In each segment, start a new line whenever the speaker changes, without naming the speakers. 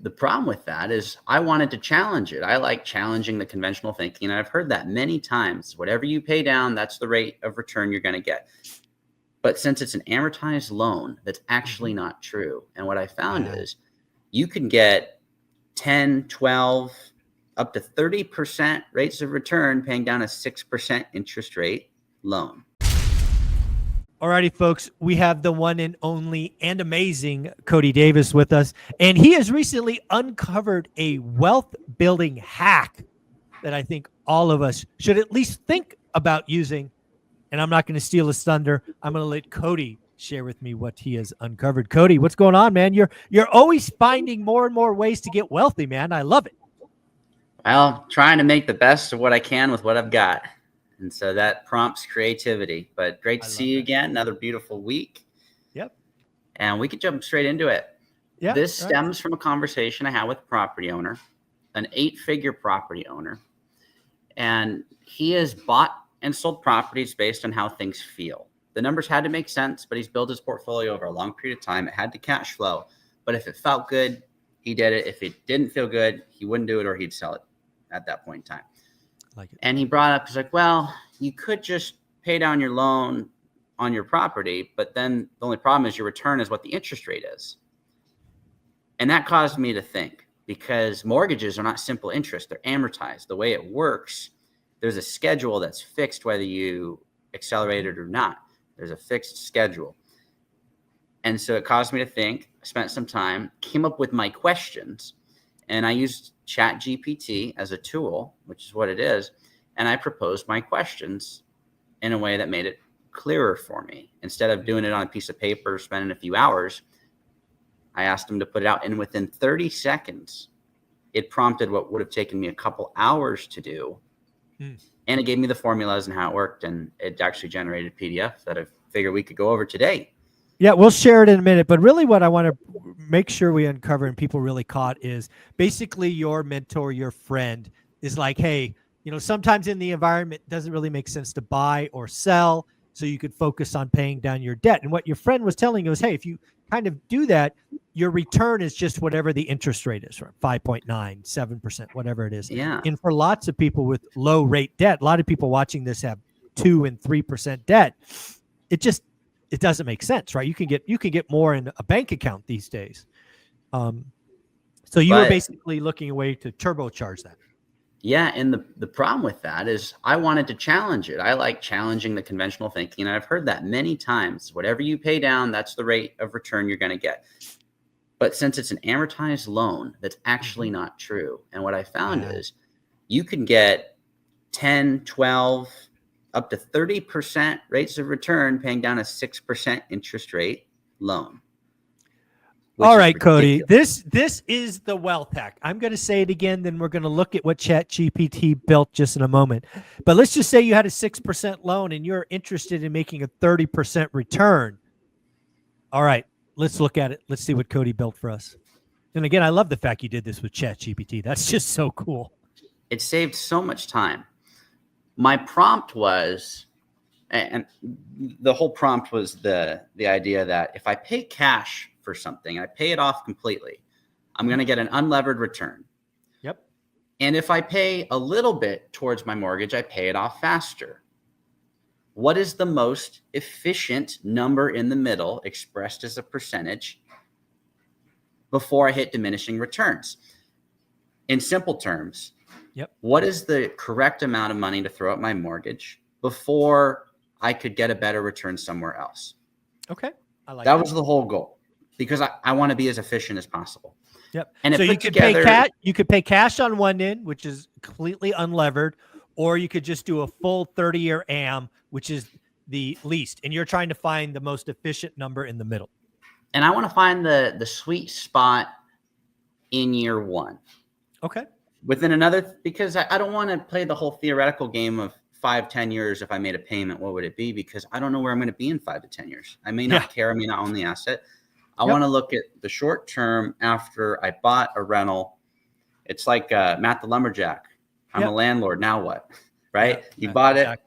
the problem with that is I wanted to challenge it. I like challenging the conventional thinking. And I've heard that many times. Whatever you pay down, that's the rate of return you're going to get. But since it's an amortized loan, that's actually not true. And what I found is you can get 10, 12, up to 30% rates of return paying down a 6% interest rate loan.
Alrighty, folks, we have the one and only and amazing Cody Davis with us, and he has recently uncovered a wealth building hack that I think all of us should at least think about using. And I'm not going to steal his thunder. I'm going to let Cody share with me what he has uncovered. Cody, what's going on, man? You're always finding more and more ways to get wealthy, man. I love it.
Well, trying to make the best of what I can with what I've got. And so that prompts creativity. But great to see you again. Another beautiful week.
Yep.
And we could jump straight into it.
Yeah.
This stems from a conversation I had with a property owner, an 8-figure property owner. And he has bought and sold properties based on how things feel. The numbers had to make sense, but he's built his portfolio over a long period of time. It had to cash flow. But if it felt good, he did it. If it didn't feel good, he wouldn't do it, or he'd sell it at that point in time.
Like it.
And he brought up, he's like, well, you could just pay down your loan on your property, but then the only problem is your return is what the interest rate is. And that caused me to think, because mortgages are not simple interest, they're amortized. The way it works, there's a schedule that's fixed whether you accelerate it or not. There's a fixed schedule. And so it caused me to think, I spent some time, came up with my questions, and I used ChatGPT as a tool, which is what it is. And I proposed my questions in a way that made it clearer for me. Instead of doing it on a piece of paper, spending a few hours, I asked him to put it out. And within 30 seconds, it prompted what would have taken me a couple hours to do. And it gave me the formulas and how it worked. And it actually generated a PDF that I figured we could go over today.
Yeah, we'll share it in a minute. But really what I want to make sure we uncover and people really caught is basically your mentor, your friend is like, hey, you know, sometimes in the environment, it doesn't really make sense to buy or sell. So you could focus on paying down your debt. And what your friend was telling you is, hey, if you kind of do that, your return is just whatever the interest rate is, right? 5.9, 7%, whatever it is.
Yeah.
And for lots of people with low rate debt, a lot of people watching this have 2 and 3% debt. It doesn't make sense, right? You can get more in a bank account these days. So you were basically looking a way to turbocharge that.
Yeah, and the problem with that is I wanted to challenge it. I like challenging the conventional thinking, and I've heard that many times. Whatever you pay down, that's the rate of return you're going to get. But since it's an amortized loan, that's actually not true. And what I found is you can get 10, 12, up to 30% rates of return paying down a 6% interest rate loan.
All right, Cody, this is the wealth hack. I'm going to say it again, then we're going to look at what ChatGPT built just in a moment. But let's just say you had a 6% loan and you're interested in making a 30% return. All right, let's look at it. Let's see what Cody built for us. And again, I love the fact you did this with ChatGPT. That's just so cool.
It saved so much time. My prompt was, and the whole prompt was the idea that if I pay cash for something, I pay it off completely, I'm going to get an unlevered return.
Yep.
And if I pay a little bit towards my mortgage, I pay it off faster. What is the most efficient number in the middle expressed as a percentage before I hit diminishing returns? In simple terms, what is the correct amount of money to throw at my mortgage before I could get a better return somewhere else?
Okay. I like
that was the whole goal, because I want to be as efficient as possible.
Yep.
And
so you could pay cash on one end, which is completely unlevered, or you could just do a full 30-year AM, which is the least. And you're trying to find the most efficient number in the middle.
And I want to find the sweet spot in year one.
Okay.
Within another, because I don't want to play the whole theoretical game of 5-10 years. If I made a payment, what would it be? Because I don't know where I'm going to be in 5 to 10 years. I may not care. I may not own the asset. I want to look at the short term after I bought a rental. It's like Matt the Lumberjack. I'm a landlord. Now what? Right? You bought it.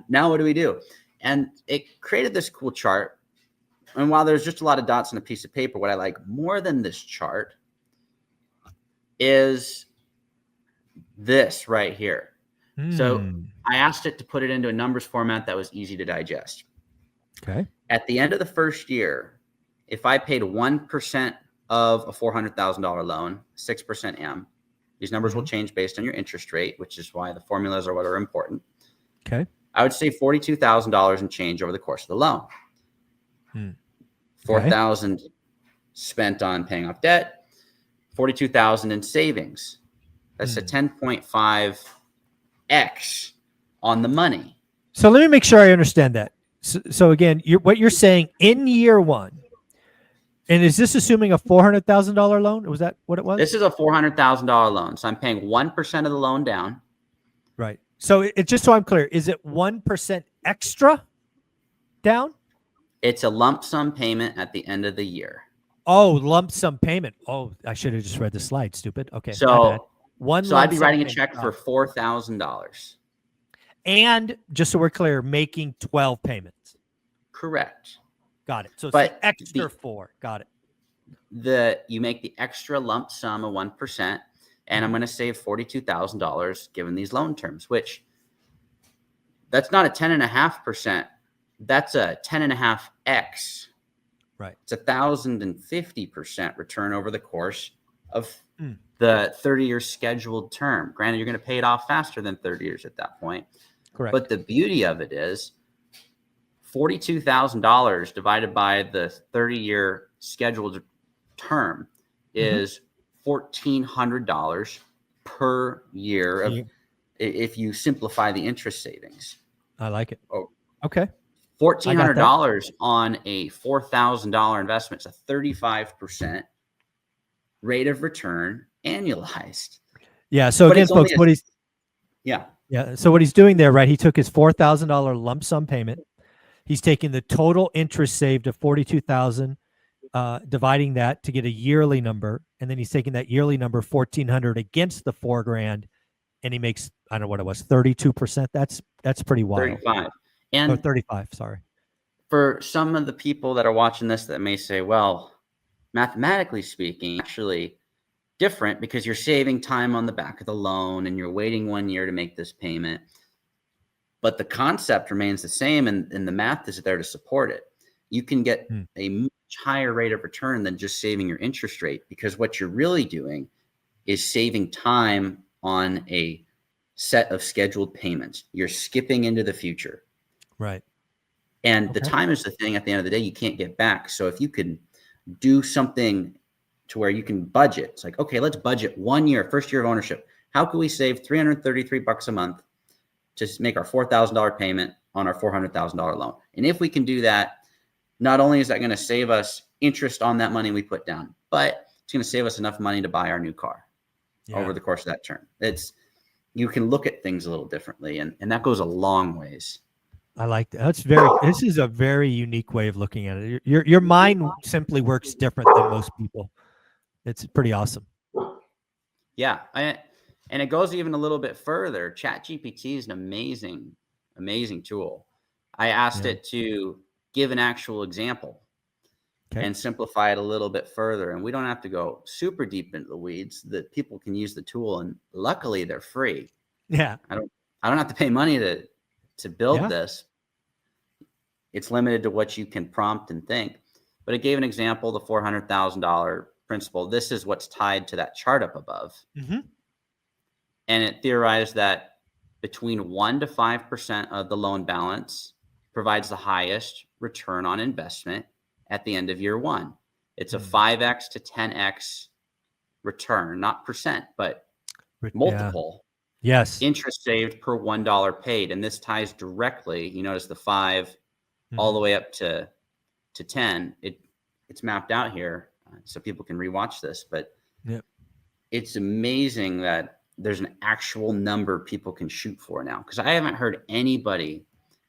Now what do we do? And it created this cool chart. And while there's just a lot of dots on a piece of paper, what I like more than this chart is this right here. So
Hmm.
I asked it to put it into a numbers format that was easy to digest.
Okay.
At the end of the first year, if I paid 1% of a $400,000 loan, 6% AM, these numbers will change based on your interest rate, which is why the formulas are what are important.
Okay.
I would save $42,000 in change over the course of the loan.
Hmm. Okay.
$4,000 spent on paying off debt, $42,000 in savings. That's a 10.5x on the money.
So let me make sure I understand that. So again, what you're saying in year one, and is this assuming a $400,000 loan? Was that what it was?
This is a $400,000 loan. So I'm paying 1% of the loan down.
Right. So it's just so I'm clear, is it 1% extra down?
It's a lump sum payment at the end of the year.
Oh, lump sum payment. Oh, I should have just read the slide, stupid. Okay.
So,
so
I'd be writing a check for $4,000.
And just so we're clear, making 12 payments.
Correct.
Got it. So it's
but
the extra 4. Got it.
You make the extra lump sum of 1%, and I'm going to save $42,000 given these loan terms, which that's not a 10.5%. That's a 10.5x.
Right.
It's 1,050% return over the course of the 30-year scheduled term. Granted, you're going to pay it off faster than 30 years at that point.
Correct.
But the beauty of it is $42,000 divided by the 30-year scheduled term is $1,400 per year if you simplify the interest savings.
I like it.
Oh,
okay.
$1,400 on a $4,000 investment is a 35% rate of return annualized.
Yeah. So again, folks, So what he's doing there, right? He took his $4,000 lump sum payment. He's taking the total interest saved of $42,000, dividing that to get a yearly number, and then he's taking that yearly number $1,400 against the $4,000, and he makes, I don't know what it was, 32%. That's pretty wild.
35. And
35. Sorry.
For some of the people that are watching this that may say, well, mathematically speaking, actually different because you're saving time on the back of the loan and you're waiting 1 year to make this payment. But the concept remains the same, and the math is there to support it. You can get a much higher rate of return than just saving your interest rate, because what you're really doing is saving time on a set of scheduled payments. You're skipping into the future.
Right.
And the time is the thing at the end of the day you can't get back. So if you can do something to where you can budget, it's like, okay, let's budget 1 year, first year of ownership. How can we save $333 a month to make our $4,000 payment on our $400,000 loan? And if we can do that, not only is that going to save us interest on that money we put down, but it's going to save us enough money to buy our new car over the course of that term. You can look at things a little differently, and that goes a long ways.
I like that. This is a very unique way of looking at it. Your mind simply works different than most people. It's pretty awesome.
Yeah. And it goes even a little bit further. ChatGPT is an amazing tool. I asked it to give an actual example and simplify it a little bit further. And we don't have to go super deep into the weeds. That people can use the tool, and luckily they're free.
Yeah.
I don't have to pay money to build this. It's limited to what you can prompt and think. But it gave an example, the $400,000 principle. This is what's tied to that chart up above. And it theorized that between 1 to 5% of the loan balance provides the highest return on investment at the end of year one. It's a 5x to 10x return, not percent, but multiple.
Yes.
Interest saved per $1 paid. And this ties directly, you notice the 5 all the way up to 10. It's mapped out here so people can rewatch this, but it's amazing that there's an actual number people can shoot for now, because I haven't heard anybody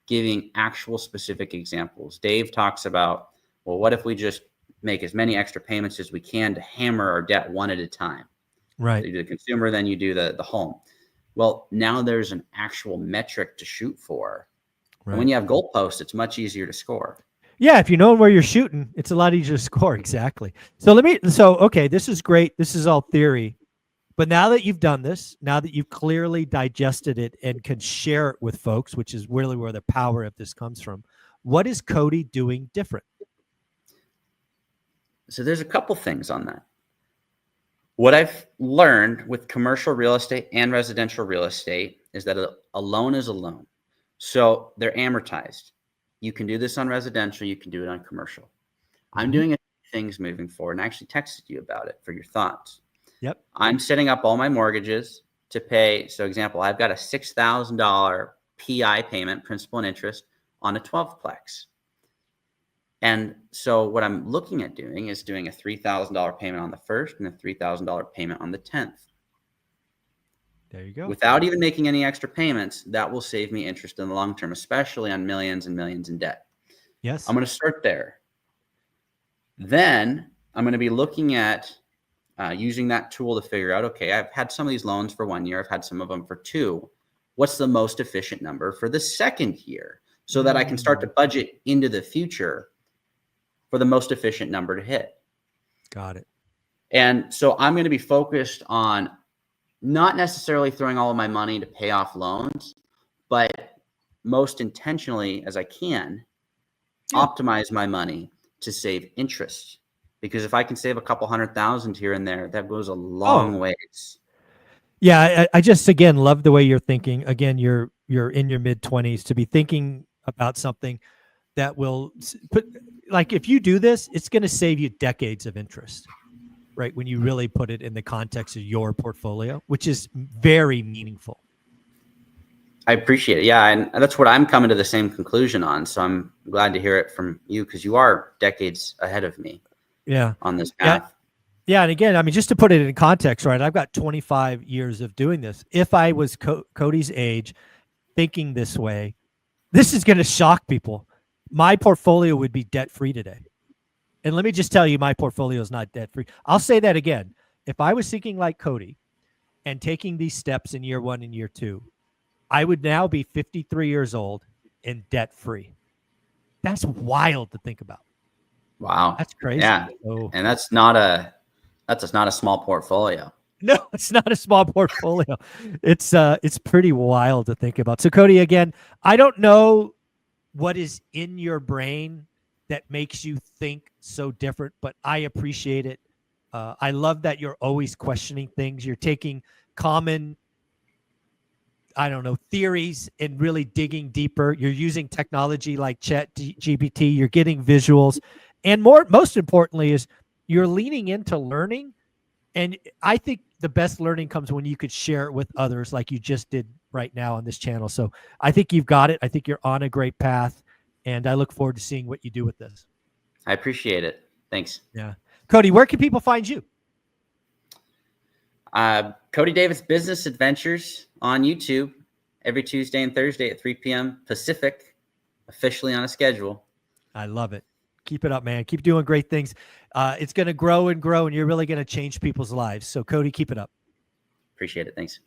giving actual specific examples. Dave talks about, well, what if we just make as many extra payments as we can to hammer our debt one at a time?
Right.
So you do the consumer, then you do the home. Well, now there's an actual metric to shoot for. Right. And when you have goalposts, it's much easier to score.
Yeah, if you know where you're shooting, it's a lot easier to score. Exactly. So okay, this is great. This is all theory. But now that you've done this, now that you've clearly digested it and can share it with folks, which is really where the power of this comes from, what is Cody doing different?
So there's a couple things on that. What I've learned with commercial real estate and residential real estate is that a loan is a loan. So they're amortized. You can do this on residential. You can do it on commercial. I'm doing a few things moving forward, and I actually texted you about it for your thoughts.
Yep.
I'm setting up all my mortgages to pay. So example, I've got a $6,000 PI payment, principal and interest, on a 12-plex. And so what I'm looking at doing is doing a $3,000 payment on the first and a $3,000 payment on the 10th.
There you go.
Without even making any extra payments, that will save me interest in the long term, especially on millions and millions in debt.
Yes.
I'm going to start there. Then I'm going to be looking at using that tool to figure out, okay, I've had some of these loans for 1 year. I've had some of them for 2. What's the most efficient number for the second year so that I can start to budget into the future for the most efficient number to hit?
Got it.
And so I'm going to be focused on not necessarily throwing all of my money to pay off loans, but most intentionally as I can, optimize my money to save interest. Because if I can save a couple $100,000 here and there, that goes a long ways.
Yeah, I just, again, love the way you're thinking. Again, you're in your mid-20s to be thinking about something that will put, like, if you do this, it's going to save you decades of interest, right? When you really put it in the context of your portfolio, which is very meaningful.
I appreciate it. Yeah, and that's what I'm coming to the same conclusion on. So I'm glad to hear it from you because you are decades ahead of me.
Yeah,
on this path.
Yeah. And again, I mean, just to put it in context, right? I've got 25 years of doing this. If I was Cody's age, thinking this way, this is going to shock people. My portfolio would be debt-free today. And let me just tell you, my portfolio is not debt-free. I'll say that again. If I was thinking like Cody and taking these steps in year 1 and year 2, I would now be 53 years old and debt-free. That's wild to think about.
Wow.
That's crazy.
Yeah.
Oh.
And that's not a small portfolio.
No, it's not a small portfolio. It's pretty wild to think about. So Cody, again, I don't know what is in your brain that makes you think so different, but I appreciate it. I love that you're always questioning things. You're taking common, I don't know, theories and really digging deeper. You're using technology like ChatGPT. You're getting visuals. And most importantly is you're leaning into learning. And I think the best learning comes when you could share it with others like you just did right now on this channel. So I think you've got it. I think you're on a great path. And I look forward to seeing what you do with this.
I appreciate it. Thanks.
Yeah. Cody, where can people find you?
Cody Davis Business Adventures on YouTube every Tuesday and Thursday at 3 p.m. Pacific, officially on a schedule.
I love it. Keep it up, man. Keep doing great things. It's going to grow and grow, and you're really going to change people's lives. So, Cody, keep it up.
Appreciate it. Thanks.